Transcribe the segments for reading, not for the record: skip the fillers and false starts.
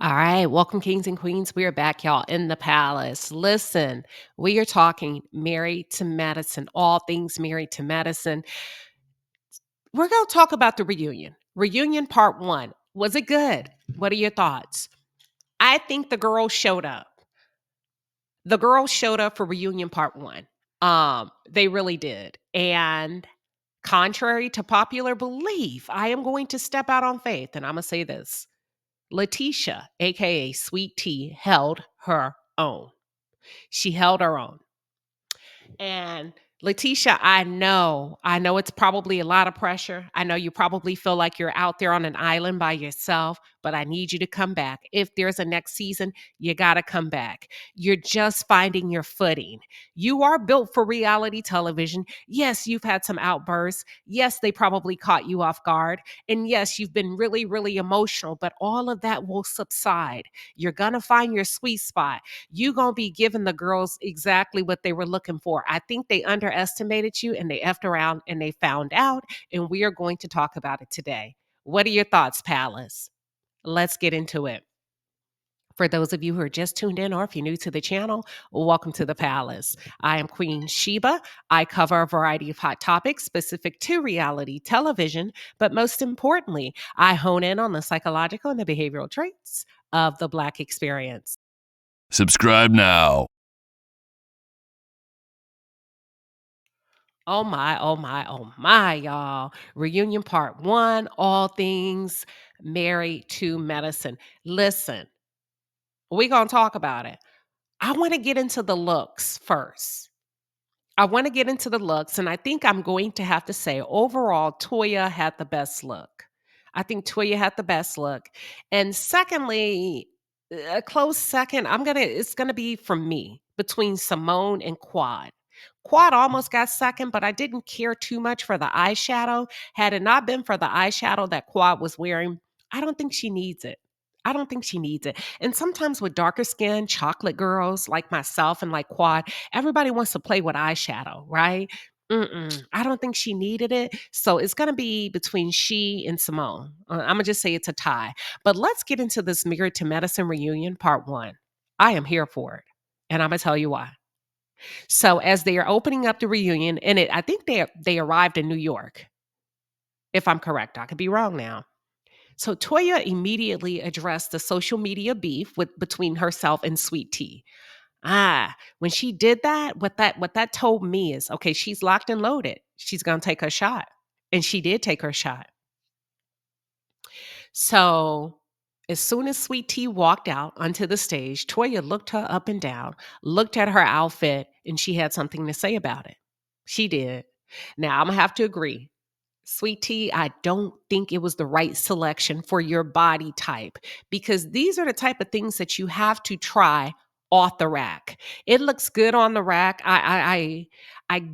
All right, welcome, kings and queens. We are back, y'all, in the palace. Listen, we are talking married to medicine, all things married to medicine. We're going to talk about the reunion. Reunion part one. Was it good? What are your thoughts? I think the girls showed up. The girls showed up for reunion part one. They really did. And contrary to popular belief, I am going to step out on faith, and I'm going to say this. Letitia, aka Sweet Tea, held her own. She held her own. And Letitia, I know it's probably a lot of pressure. I know you probably feel like you're out there on an island by yourself, but I need you to come back. If there's a next season, you got to come back. You're just finding your footing. You are built for reality television. Yes, you've had some outbursts. Yes, they probably caught you off guard. And yes, you've been really, really emotional, but all of that will subside. You're going to find your sweet spot. You're going to be giving the girls exactly what they were looking for. I think they underestimated you and they effed around and they found out, and we are going to talk about it today. What are your thoughts, Palace? Let's get into it. For those of you who are just tuned in, or if you're new to the channel, welcome to the Palace. I am Queen Sheba. I cover a variety of hot topics specific to reality television, but most importantly, I hone in on the psychological and the behavioral traits of the Black experience. Subscribe now. Oh my, oh my, oh my, y'all. Reunion part one, all things married to medicine. Listen, we're going to talk about it. I want to get into the looks first. I want to get into the looks, and I think I'm going to have to say overall, Toya had the best look. I think Toya had the best look. And secondly, a close second, it's gonna be from me between Simone and Quad. Quad almost got second, but I didn't care too much for the eyeshadow. Had it not been for the eyeshadow that Quad was wearing, I don't think she needs it. I don't think she needs it. And sometimes with darker skin, chocolate girls like myself and like Quad, everybody wants to play with eyeshadow, right? I don't think she needed it. So it's going to be between she and Simone. I'm going to just say it's a tie. But let's get into this Married to Medicine reunion part one. I am here for it. And I'm going to tell you why. So as they are opening up the reunion, and I think they arrived in New York, if I'm correct. I could be wrong now. So Toya immediately addressed the social media beef between herself and Sweet Tea. When she did that, what that told me is, okay, she's locked and loaded. She's gonna take her shot. And she did take her shot. So as soon as Sweet Tea walked out onto the stage, Toya looked her up and down, looked at her outfit, and she had something to say about it. She did. Now I'm gonna have to agree. Sweet Tea, I don't think it was the right selection for your body type, because these are the type of things that you have to try off the rack. It looks good on the rack. I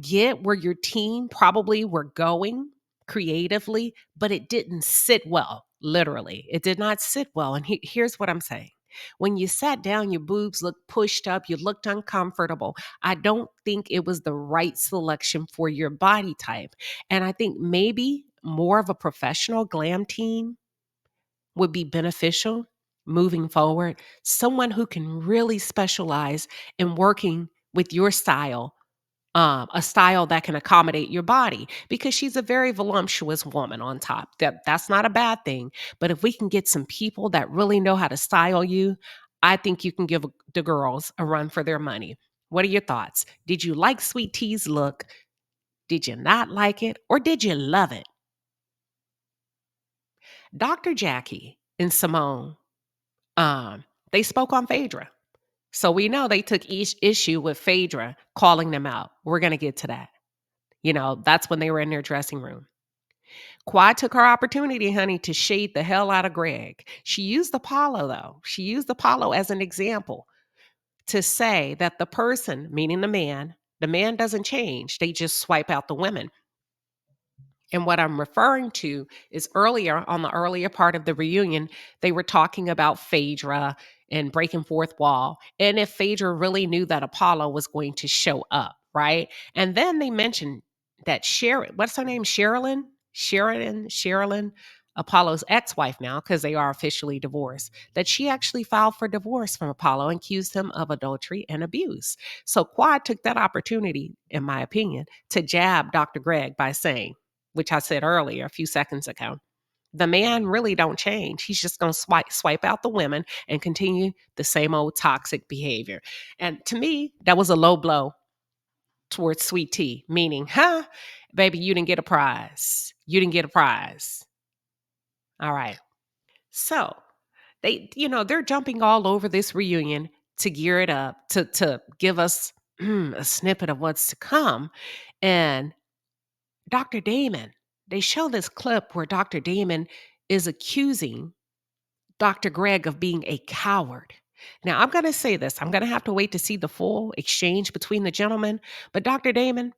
get where your team probably were going creatively, but it didn't sit well. Literally, it did not sit well. And here's what I'm saying. When you sat down, your boobs looked pushed up, you looked uncomfortable. I don't think it was the right selection for your body type. And I think maybe more of a professional glam team would be beneficial moving forward. Someone who can really specialize in working with your style, a style that can accommodate your body, because she's a very voluptuous woman on top. That's not a bad thing. But if we can get some people that really know how to style you, I think you can give the girls a run for their money. What are your thoughts? Did you like Sweet Tea's look? Did you not like it? Or did you love it? Dr. Jackie and Simone, they spoke on Phaedra. So we know they took each issue with Phaedra calling them out. We're going to get to that. That's when they were in their dressing room. Quad took her opportunity, honey, to shade the hell out of Greg. She used Apollo, though. She used Apollo as an example to say that the person, meaning the man doesn't change. They just swipe out the women. And what I'm referring to is on the earlier part of the reunion, they were talking about Phaedra and breaking fourth wall. And if Phaedra really knew that Apollo was going to show up, right? And then they mentioned that Sharon, what's her name? Sherilyn? Apollo's ex-wife now, because they are officially divorced, that she actually filed for divorce from Apollo and accused him of adultery and abuse. So Quad took that opportunity, in my opinion, to jab Dr. Greg by saying, which I said earlier, a few seconds ago, the man really don't change. He's just going to swipe out the women and continue the same old toxic behavior. And to me, that was a low blow towards Sweet Tea, meaning, baby, you didn't get a prize. You didn't get a prize. All right. So they're jumping all over this reunion to gear it up, to give us a snippet of what's to come. And Dr. Damon, they show this clip where Dr. Damon is accusing Dr. Greg of being a coward. Now, I'm going to say this. I'm going to have to wait to see the full exchange between the gentlemen. But Dr. Damon,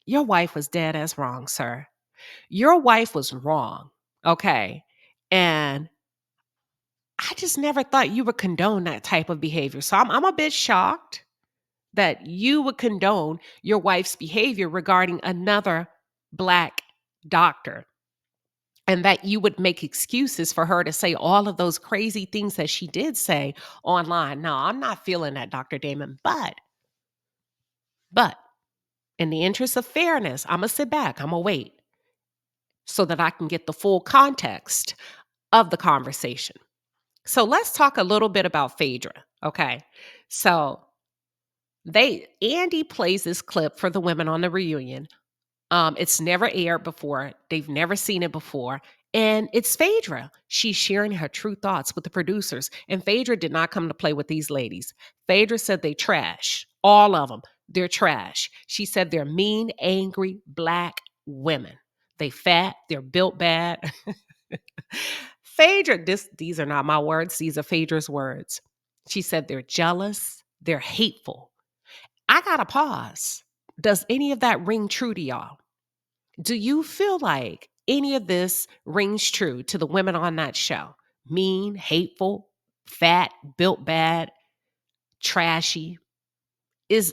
your wife was dead as wrong, sir. Your wife was wrong. Okay. And I just never thought you would condone that type of behavior. So I'm a bit shocked that you would condone your wife's behavior regarding another Black doctor, and that you would make excuses for her to say all of those crazy things that she did say online. No, I'm not feeling that, Dr. Damon. But in the interest of fairness, I'm going to sit back. I'm going to wait so that I can get the full context of the conversation. So let's talk a little bit about Phaedra. Okay. So Andy plays this clip for the women on the reunion. It's never aired before. They've never seen it before. And it's Phaedra. She's sharing her true thoughts with the producers. And Phaedra did not come to play with these ladies. Phaedra said they trash. All of them. They're trash. She said they're mean, angry, Black women. They fat. They're built bad. Phaedra, these are not my words. These are Phaedra's words. She said they're jealous. They're hateful. I got to pause. Does any of that ring true to y'all? Do you feel like any of this rings true to the women on that show? Mean, hateful, fat, built bad, trashy? Is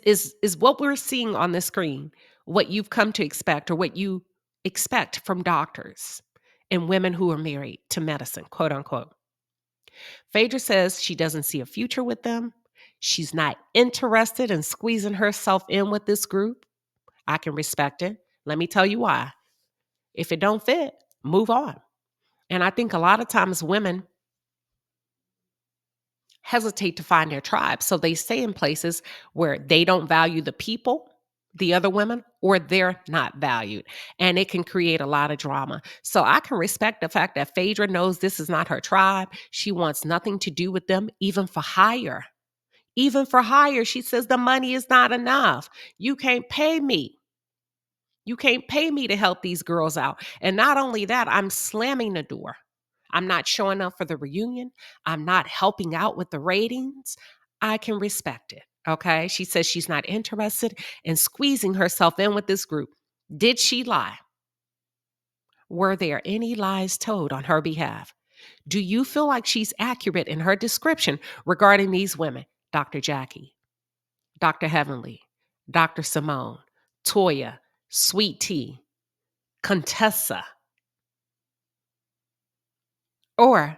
what we're seeing on the screen what you've come to expect, or what you expect from doctors and women who are married to medicine, quote unquote? Phaedra says she doesn't see a future with them. She's not interested in squeezing herself in with this group. I can respect it. Let me tell you why. If it don't fit, move on. And I think a lot of times women hesitate to find their tribe. So they stay in places where they don't value the people, the other women, or they're not valued. And it can create a lot of drama. So I can respect the fact that Phaedra knows this is not her tribe. She wants nothing to do with them, even for hire. Even for hire, she says the money is not enough. You can't pay me. You can't pay me to help these girls out. And not only that, I'm slamming the door. I'm not showing up for the reunion. I'm not helping out with the ratings. I can respect it. Okay. She says she's not interested in squeezing herself in with this group. Did she lie? Were there any lies told on her behalf? Do you feel like she's accurate in her description regarding these women? Dr. Jackie, Dr. Heavenly, Dr. Simone, Toya, Sweet Tea, Contessa? Or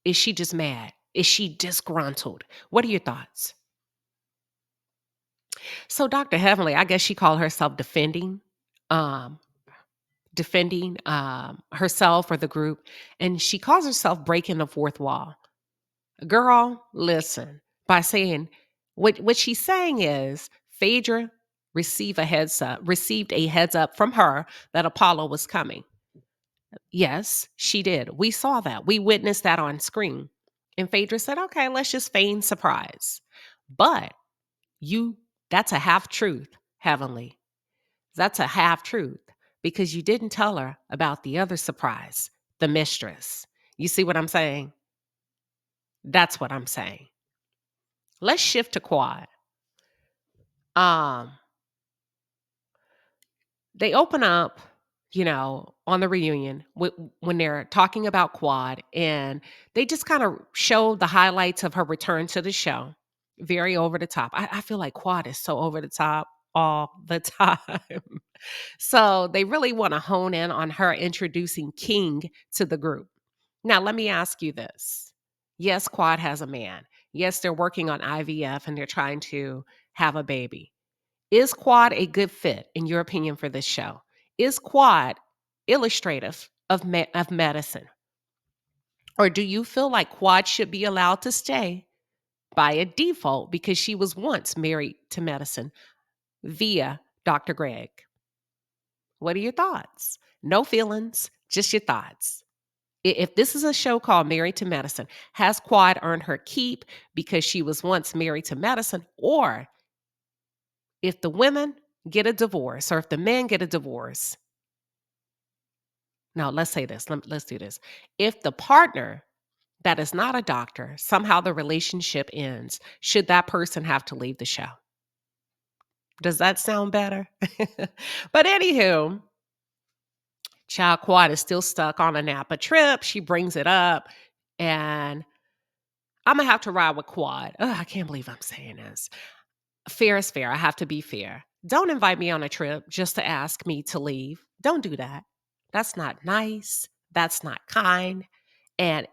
is she just mad? Is she disgruntled? What are your thoughts? So Dr. Heavenly, I guess she called herself um, defending herself or the group, and she calls herself breaking the fourth wall. Girl, listen, by saying what she's saying is Phaedra received a heads up from her that Apollo was coming. Yes, she did. We saw that. We witnessed that on screen. And Phaedra said, okay, let's just feign surprise. But that's a half truth, Heavenly. That's a half truth because you didn't tell her about the other surprise, the mistress. You see what I'm saying? That's what I'm saying. Let's shift to Quad. Um, they open up, on the reunion when they're talking about Quad, and they just kind of show the highlights of her return to the show. Very over the top. I feel like Quad is so over the top all the time. So they really want to hone in on her introducing King to the group. Now, let me ask you this. Yes, Quad has a man. Yes, they're working on IVF and they're trying to have a baby. Is Quad a good fit, in your opinion, for this show? Is Quad illustrative of medicine? Or do you feel like Quad should be allowed to stay by a default because she was once married to medicine via Dr. Greg? What are your thoughts? No feelings, just your thoughts. If this is a show called Married to Medicine, has Quad earned her keep because she was once married to medicine? Or if the women get a divorce or if the men get a divorce, now let's say this, let's do this. If the partner that is not a doctor, somehow the relationship ends, should that person have to leave the show? Does that sound better? But anywho, Child Quad is still stuck on a Napa trip. She brings it up, and I'm gonna have to ride with Quad. Ugh, I can't believe I'm saying this. Fair is fair. I have to be fair. Don't invite me on a trip just to ask me to leave. Don't do that. That's not nice. That's not kind. And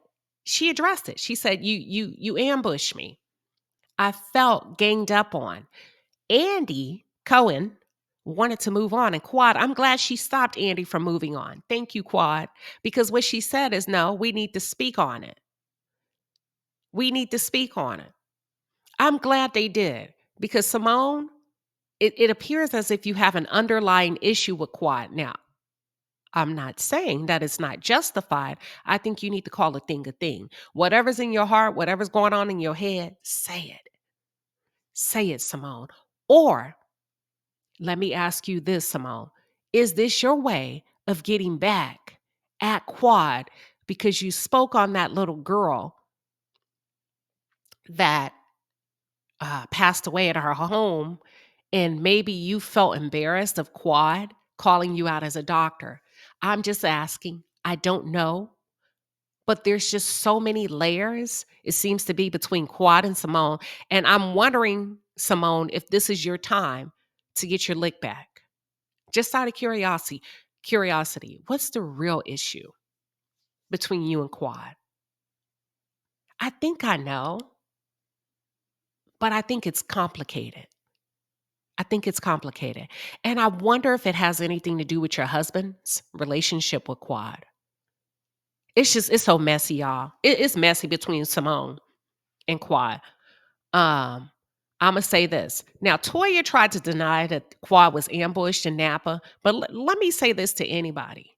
she addressed it. She said, You ambushed me. I felt ganged up on. Andy Cohen wanted to move on. And Quad, I'm glad she stopped Andy from moving on. Thank you, Quad. Because what she said is, no, we need to speak on it. We need to speak on it. I'm glad they did. Because Simone, it appears as if you have an underlying issue with Quad. Now, I'm not saying that it's not justified. I think you need to call a thing a thing. Whatever's in your heart, whatever's going on in your head, say it. Say it, Simone. Or let me ask you this, Simone. Is this your way of getting back at Quad because you spoke on that little girl that passed away at her home, and maybe you felt embarrassed of Quad calling you out as a doctor? I'm just asking. I don't know. But there's just so many layers, it seems to be, between Quad and Simone. And I'm wondering, Simone, if this is your time to get your lick back. Just out of curiosity, what's the real issue between you and Quad? I think I know, but I think it's complicated. I think it's complicated. And I wonder if it has anything to do with your husband's relationship with Quad. It's so messy, y'all. It's messy between Simone and Quad. Um, Imma say this. Now, Toya tried to deny that Quad was ambushed in Napa, but let me say this to anybody,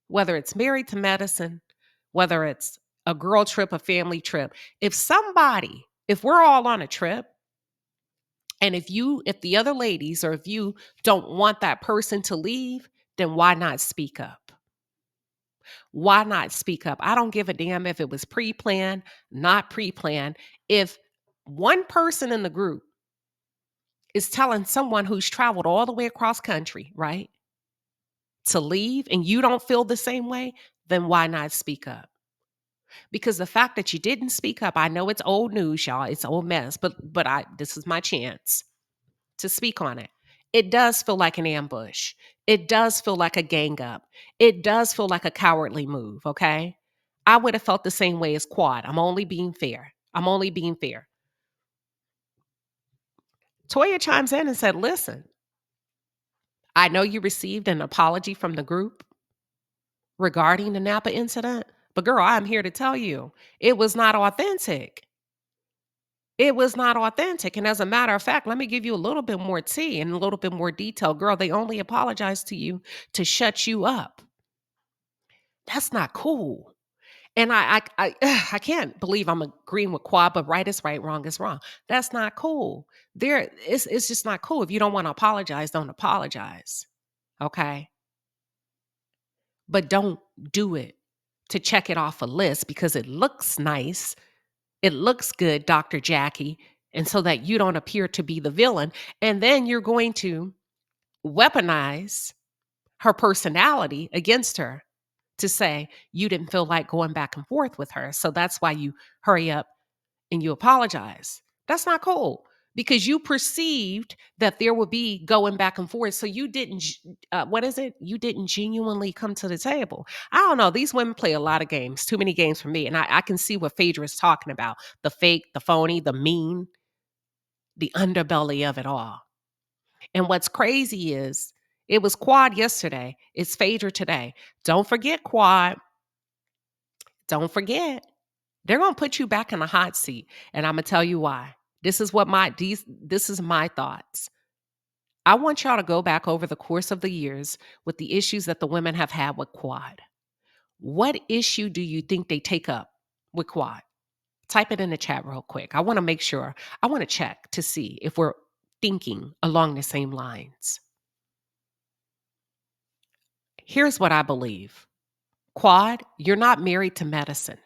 whether it's Married to Medicine, whether it's a girl trip, a family trip. If we're all on a trip, and if the other ladies or if you don't want that person to leave, then why not speak up? Why not speak up? I don't give a damn if it was pre-planned, not pre-planned. If one person in the group is telling someone who's traveled all the way across country, right, to leave and you don't feel the same way, then why not speak up? Because the fact that you didn't speak up, I know it's old news, y'all. It's old mess, but this is my chance to speak on it. It does feel like an ambush. It does feel like a gang up. It does feel like a cowardly move, okay? I would have felt the same way as Quad. I'm only being fair. I'm only being fair. Toya chimes in and said, listen, I know you received an apology from the group regarding the Napa incident, but girl, I'm here to tell you, it was not authentic. It was not authentic. And as a matter of fact, let me give you a little bit more tea and a little bit more detail. Girl, they only apologized to you to shut you up. That's not cool. And I can't believe I'm agreeing with Quad, but right is right, wrong is wrong. That's not cool. It's just not cool. If you don't want to apologize, don't apologize. Okay. But don't do it to check it off a list because it looks nice. It looks good, Dr. Jackie. And so that you don't appear to be the villain. And then you're going to weaponize her personality against her to say you didn't feel like going back and forth with her. So that's why you hurry up and you apologize. That's not cool. because you perceived that there would be going back and forth. So you didn't, what is it? You didn't genuinely come to the table. I don't know. These women play a lot of games, too many games for me. And I can see what Phaedra is talking about, the fake, the phony, the mean, the underbelly of it all. And what's crazy is it was Quad yesterday. It's Phaedra today. Don't forget, Quad. Don't forget. They're gonna put you back in the hot seat. And I'm gonna tell you why. This is my thoughts. I want y'all to go back over the course of the years with the issues that the women have had with Quad. What issue do you think they take up with Quad? Type it in the chat real quick. I want to make sure. I want to check to see if we're thinking along the same lines. Here's what I believe. Quad, you're not married to medicine.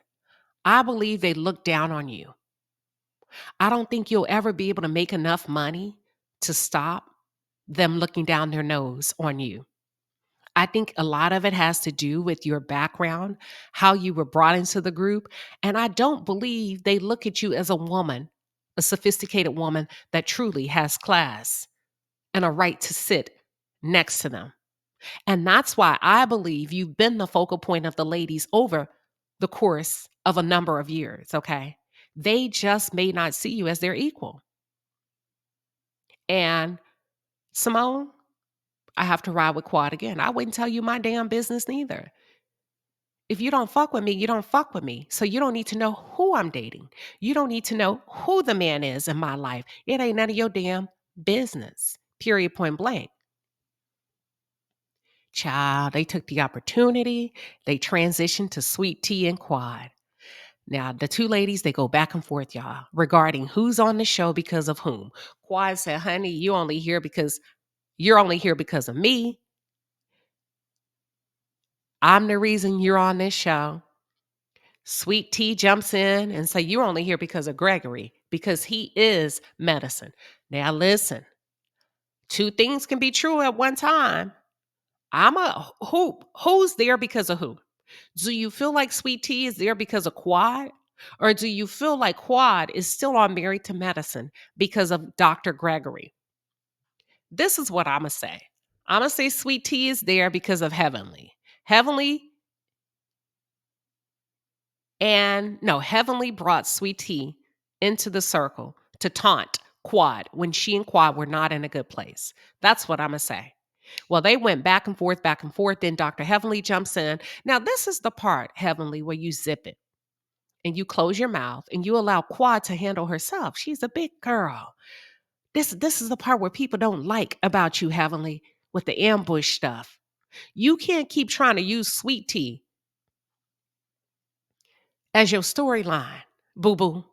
I believe they look down on you. I don't think you'll ever be able to make enough money to stop them looking down their nose on you. I think a lot of it has to do with your background, how you were brought into the group. And I don't believe they look at you as a woman, a sophisticated woman that truly has class and a right to sit next to them. And that's why I believe you've been the focal point of the ladies over the course of a number of years, okay? They just may not see you as their equal. And Simone, I have to ride with Quad again. I wouldn't tell you my damn business neither. If you don't fuck with me, you don't fuck with me. So you don't need to know who I'm dating. You don't need to know who the man is in my life. It ain't none of your damn business. Period, point blank. Child, they took the opportunity. They transitioned to Sweet Tea and Quad. Now, the two ladies, they go back and forth, y'all, regarding who's on the show because of whom. Quad said, honey, you're only here because of me. I'm the reason you're on this show. Sweet Tea jumps in and say, you're only here because of Gregory, because he is medicine. Now, listen, two things can be true at one time. Who's there because of who? Do you feel like Sweet Tea is there because of Quad? Or do you feel like Quad is still on Married to Medicine because of Dr. Gregory? This is what I'm going to say. I'm going to say Sweet Tea is there because of Heavenly. Heavenly brought Sweet Tea into the circle to taunt Quad when she and Quad were not in a good place. That's what I'm going to say. Well, they went back and forth, back and forth. Then Dr. Heavenly jumps in. Now, this is the part, Heavenly, where you zip it and you close your mouth and you allow Quad to handle herself. She's a big girl. This is the part where people don't like about you, Heavenly, with the ambush stuff. You can't keep trying to use Sweet Tea as your storyline, boo-boo.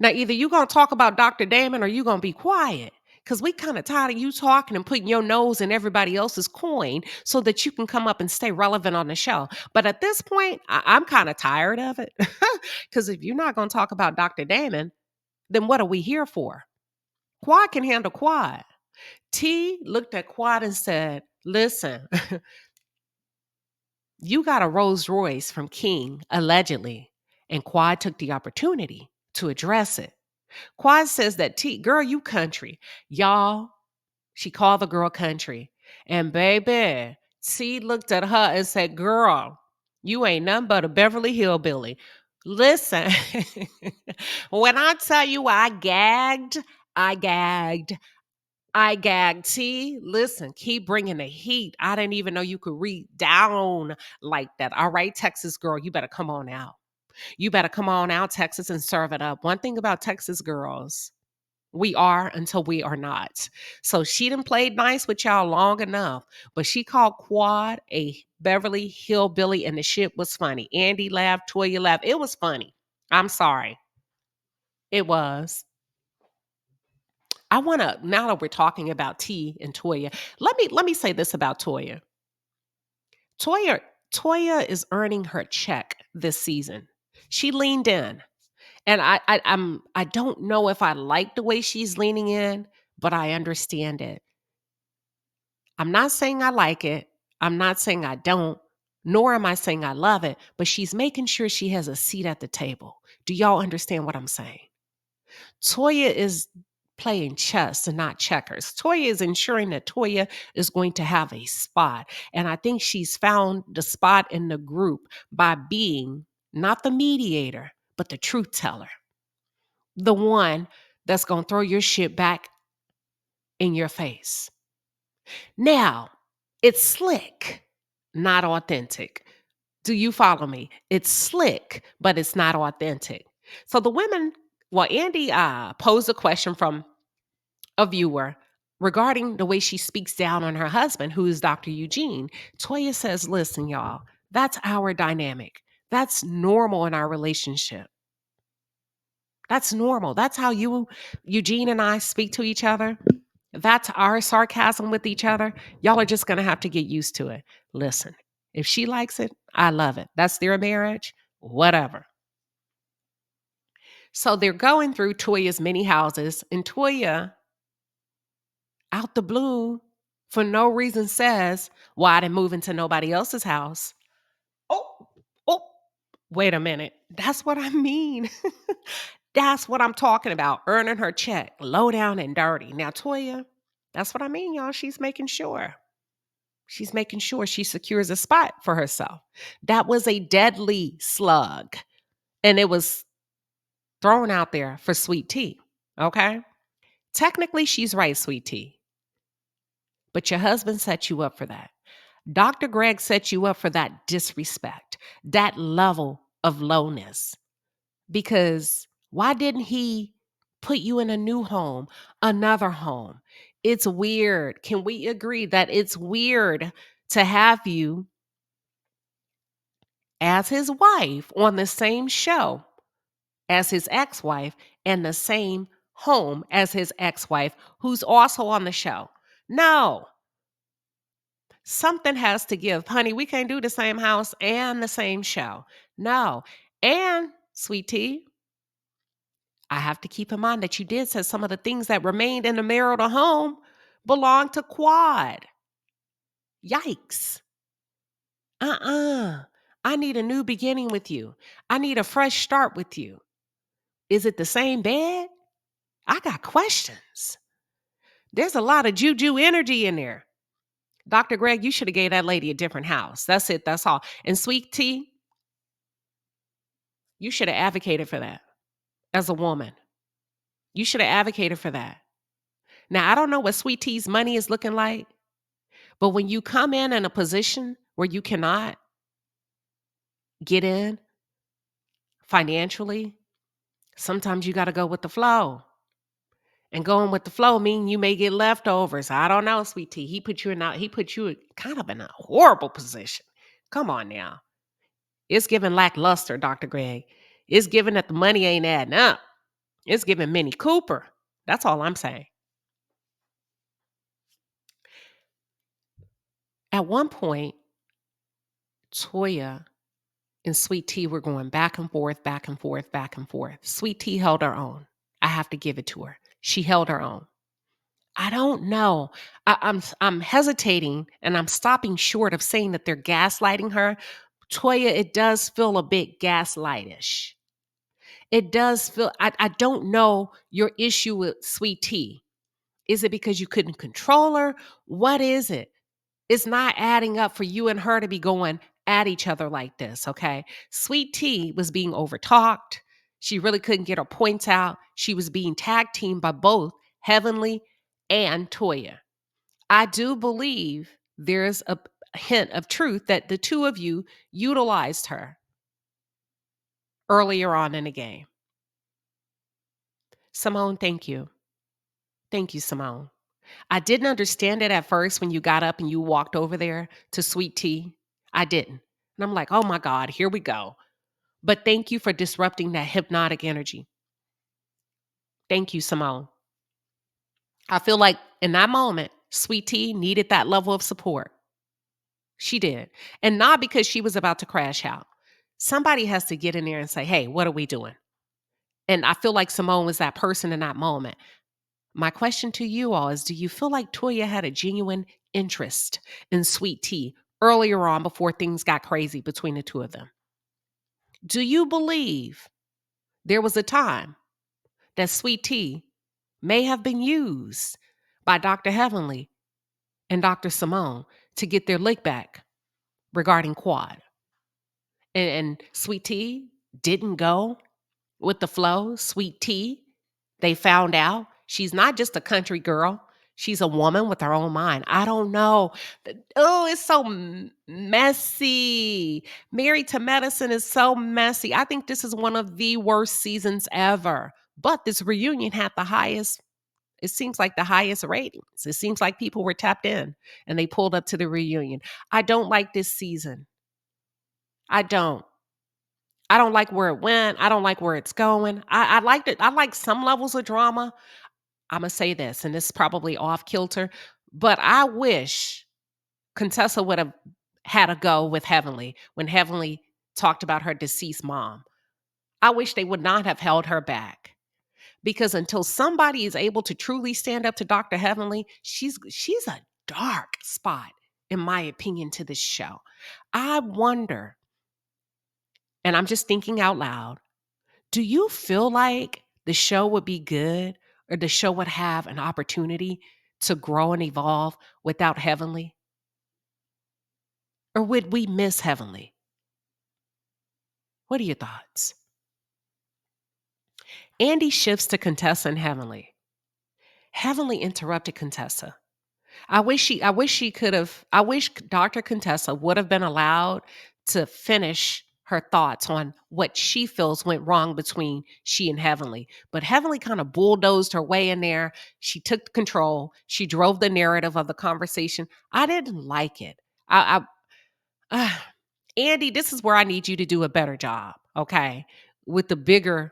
Now, either you're going to talk about Dr. Damon or you're going to be quiet, because we kind of tired of you talking and putting your nose in everybody else's coin so that you can come up and stay relevant on the show. But at this point, I'm kind of tired of it, because if you're not going to talk about Dr. Damon, then what are we here for? Quad can handle Quad. T looked at Quad and said, listen, you got a Rolls Royce from King, allegedly, and Quad took the opportunity to address it. Quad says that T, girl, you country. Y'all, she called the girl country. And baby, T looked at her and said, girl, you ain't nothing but a Beverly Hillbilly. Listen, when I tell you I gagged, I gagged. I gagged. T, listen, keep bringing the heat. I didn't even know you could read down like that. All right, Texas girl, you better come on out. You better come on out, Texas, and serve it up. One thing about Texas girls, we are until we are not. So she done played nice with y'all long enough, but she called Quad a Beverly Hillbilly, and the shit was funny. Andy laughed, Toya laughed. It was funny. I'm sorry. It was. I want to, now that we're talking about T and Toya, let me say this about Toya. Toya is earning her check this season. She leaned in. And I don't know if I like the way she's leaning in, but I understand it. I'm not saying I like it. I'm not saying I don't, nor am I saying I love it, but she's making sure she has a seat at the table. Do y'all understand what I'm saying? Toya is playing chess and not checkers. Toya is ensuring that Toya is going to have a spot. And I think she's found the spot in the group by being not the mediator, but the truth teller, the one that's going to throw your shit back in your face. Now, it's slick, not authentic. Do you follow me? It's slick, but it's not authentic. So the women, well, Andy posed a question from a viewer regarding the way she speaks down on her husband, who is Dr. Eugene. Toya says, listen, y'all, that's our dynamic. That's normal in our relationship. That's normal. That's how Eugene and I speak to each other. That's our sarcasm with each other. Y'all are just going to have to get used to it. Listen, if she likes it, I love it. That's their marriage, whatever. So they're going through Toya's many houses, and Toya, out the blue, for no reason says, well, I didn't move into nobody else's house. Oh, oh, wait a minute. That's what I mean. That's what I'm talking about. Earning her check, low down and dirty. Now, Toya, that's what I mean, y'all. She's making sure. She's making sure she secures a spot for herself. That was a deadly slug. And it was thrown out there for Sweet Tea. Okay? Technically, she's right, Sweet Tea. But your husband set you up for that. Dr. Greg set you up for that disrespect, that level of lowness. Because why didn't he put you in a new home, another home? It's weird. Can we agree that it's weird to have you as his wife on the same show as his ex-wife and the same home as his ex-wife, who's also on the show? No. Something has to give. Honey, we can't do the same house and the same show. No. And, Sweet Tea, I have to keep in mind that you did say some of the things that remained in the marital home belong to Quad. Yikes. I need a new beginning with you. I need a fresh start with you. Is it the same bed? I got questions. There's a lot of juju energy in there. Dr. Greg, you should have gave that lady a different house. That's it. That's all. And Sweet Tea, you should have advocated for that as a woman. You should have advocated for that. Now, I don't know what Sweet Tea's money is looking like, but when you come in a position where you cannot get in financially, sometimes you got to go with the flow. And going with the flow mean you may get leftovers. I don't know, Sweet Tea. He put you kind of in a horrible position. Come on now. It's giving lackluster, Dr. Greg. It's giving that the money ain't adding up. It's giving Minnie Cooper. That's all I'm saying. At one point, Toya and Sweet Tea were going back and forth, back and forth, back and forth. Sweet Tea held her own. I have to give it to her. She held her own. I don't know. I'm hesitating and I'm stopping short of saying that they're gaslighting her. Toya, it does feel a bit gaslightish. It does feel, I don't know your issue with Sweet Tea. Is it because you couldn't control her? What is it? It's not adding up for you and her to be going at each other like this, okay? Sweet Tea was being overtalked. She really couldn't get her points out. She was being tag teamed by both Heavenly and Toya. I do believe there's a hint of truth that the two of you utilized her earlier on in the game. Simone, thank you. Thank you, Simone. I didn't understand it at first when you got up and you walked over there to Sweet Tea. I didn't. And I'm like, oh my God, here we go. But thank you for disrupting that hypnotic energy. Thank you, Simone. I feel like in that moment, Sweet Tea needed that level of support. She did. And not because she was about to crash out. Somebody has to get in there and say, hey, what are we doing? And I feel like Simone was that person in that moment. My question to you all is, do you feel like Toya had a genuine interest in Sweet Tea earlier on before things got crazy between the two of them? Do you believe there was a time that Sweet Tea may have been used by Dr. Heavenly and Dr. Simone to get their lick back regarding Quad. And Sweet Tea didn't go with the flow. Sweet Tea, they found out she's not just a country girl. She's a woman with her own mind. I don't know. Oh, it's so messy. Married to Medicine is so messy. I think this is one of the worst seasons ever. But this reunion had the highest, it seems like the highest ratings. It seems like people were tapped in and they pulled up to the reunion. I don't like this season. I don't. I don't like where it went. I don't like where it's going. I liked it. I like some levels of drama. I'm going to say this, and this is probably off kilter, but I wish Contessa would have had a go with Heavenly when Heavenly talked about her deceased mom. I wish they would not have held her back, because until somebody is able to truly stand up to Dr. Heavenly, she's a dark spot, in my opinion, to this show. I wonder, and I'm just thinking out loud, do you feel like the show would be good, or the show would have an opportunity to grow and evolve without Heavenly? Or would we miss Heavenly? What are your thoughts? Andy shifts to Contessa and Heavenly. Heavenly interrupted Contessa. I wish she could have, I wish Dr. Contessa would have been allowed to finish her thoughts on what she feels went wrong between she and Heavenly. But Heavenly kind of bulldozed her way in there. She took control. She drove the narrative of the conversation. I didn't like it. Andy, this is where I need you to do a better job, okay? With the bigger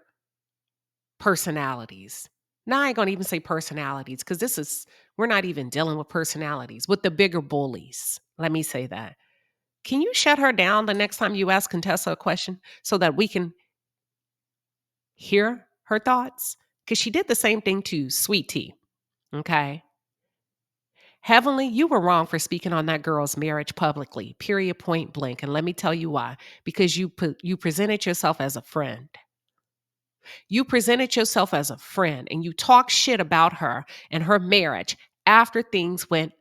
personalities. Now I ain't gonna even say personalities, because we're not even dealing with personalities, with the bigger bullies. Let me say that. Can you shut her down the next time you ask Contessa a question so that we can hear her thoughts? Because she did the same thing to Sweet Tea. Okay. Heavenly, you were wrong for speaking on that girl's marriage publicly, period, point blank. And let me tell you why. Because you presented yourself as a friend. You presented yourself as a friend, and you talked shit about her and her marriage after things went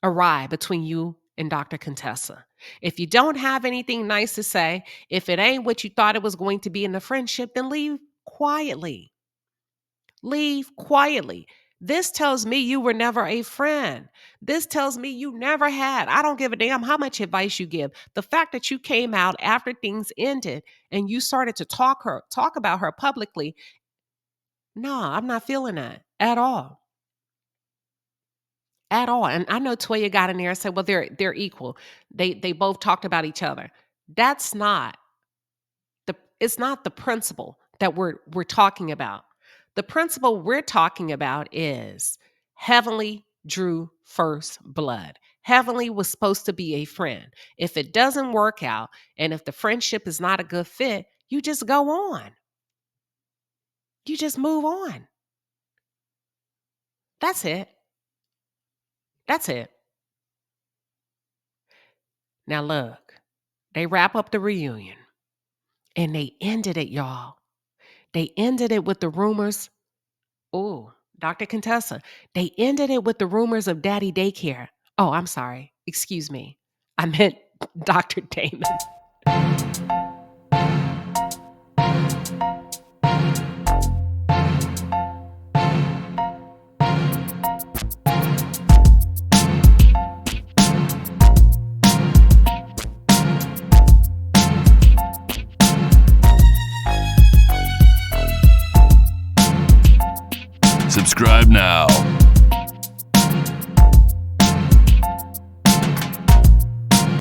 awry between you and Dr. Contessa. If you don't have anything nice to say, if it ain't what you thought it was going to be in the friendship, then leave quietly. Leave quietly. This tells me you were never a friend. This tells me you never had. I don't give a damn how much advice you give. The fact that you came out after things ended and you started to talk about her publicly, no, I'm not feeling that at all. At all. And I know Toya got in there and said, well, they're equal. They both talked about each other. That's not it's not the principle that we're talking about. The principle we're talking about is Heavenly drew first blood. Heavenly was supposed to be a friend. If it doesn't work out, and if the friendship is not a good fit, you just go on. You just move on. That's it. That's it. Now look, they wrap up the reunion and they ended it, y'all. They ended it with the rumors. Oh, Dr. Contessa. They ended it with the rumors of daddy daycare. Oh, I'm sorry. Excuse me. I meant Dr. Damon. Subscribe now.